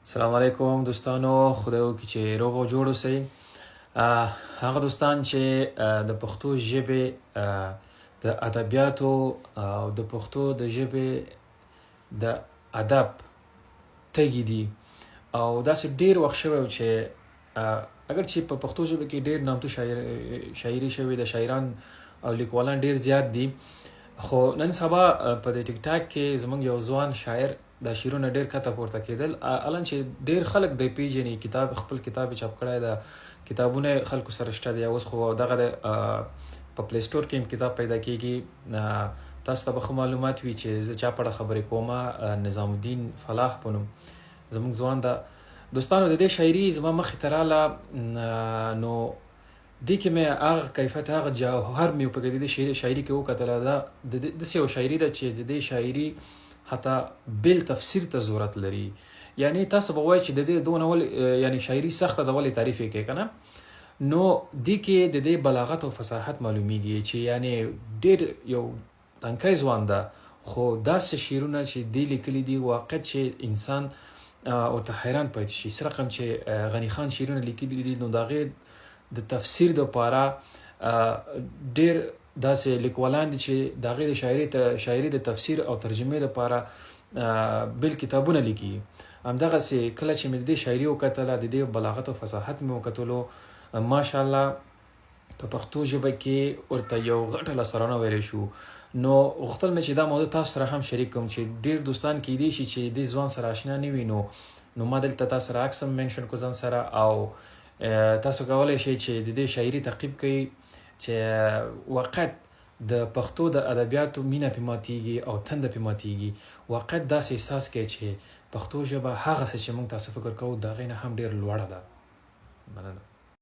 السلام علیکم دوستانو، خدای وکړي چې روغ او جوړ اوسئ. هغه دوستان چې د پښتو ژبې د ادبیاتو او د پښتو د ژبې د ادب تږي دي او داسې ډیر وخت شوی چې اگر چې په پښتو ژبه کې ډیر نامتو شاعري شوې د شاعران او لیکوالان ډیر زیات دي، خو نن سبا په د ټیک ټاک کې زمونږ یو ځوان شاعر دا شعرونه ډیر کته پورته کېدل، الان چې ډیر خلک د پیژني، خپل کتاب چاپ کړی ده، کتابونه خلکو سره شته دي. اوس خو دغه د په پلی سټور کې کتاب پیدا کېږي. تاسو ته به ښه معلومات وي چې زه چا په اړه خبرې کومه. نظام الدین فلاح په نوم زموږ ځوان ده. دوستانو د دې شاعري زما مخې ته راله، نو دې کې مې هغه کیفیت، هغه جوهر مې په دې شاعري کې وکتله. دا داسې یو شاعري ده چې د دې شاعري حتی بل تفسیر ته ضرورت لري. یعنی تاسو به وایئ چې د دې دونه ولې یعنی شاعري سخته ده، ولې تعریف یې کوي که نه؟ نو دې کې د دې بلاغت او فصاحت معلومیږي چې یعنی ډېر یو تنکی ځوان ده، خو داسې شعرونه چې دې لیکلي دي واقع چې انسان ورته حیران پاتې شي. څه رقم چې غني خان شعرونه لیکلي دي، نو د هغې د تفسیر دپاره ډېر داسې لیکوالان دي چې د هغې د شاعري د تفسیر او ترجمې دپاره بل کتابونه لیکي. همدغسې کله چې مې د دې شاعري وکتله، د دې بلاغت او فصاحت مې وکتلو، ماشاءالله په پښتو ژبه کې ورته یو غټه لاسته ویلی شو. نو غوښتل مې چې دا موضوع تاسو سره هم شریک کړم چې ډېر دوستان کیدای شي چې دې ځوان سره آشنا نه وي. نو ما دلته تاسو سره عکس هم منشن کړو ځان سره، او تاسو کولی شئ چې د دې شاعري تعقیب کړئ چې واقع د پښتو د ادبیاتو مینه پې ماتیږي او تنده پې ماتیږي. واقع داسې احساس کوي چې پښتو ژبه هغه څه چې موږ تاسو فکر کوو د هغې نه هم ډېر لوړه ده. مننه.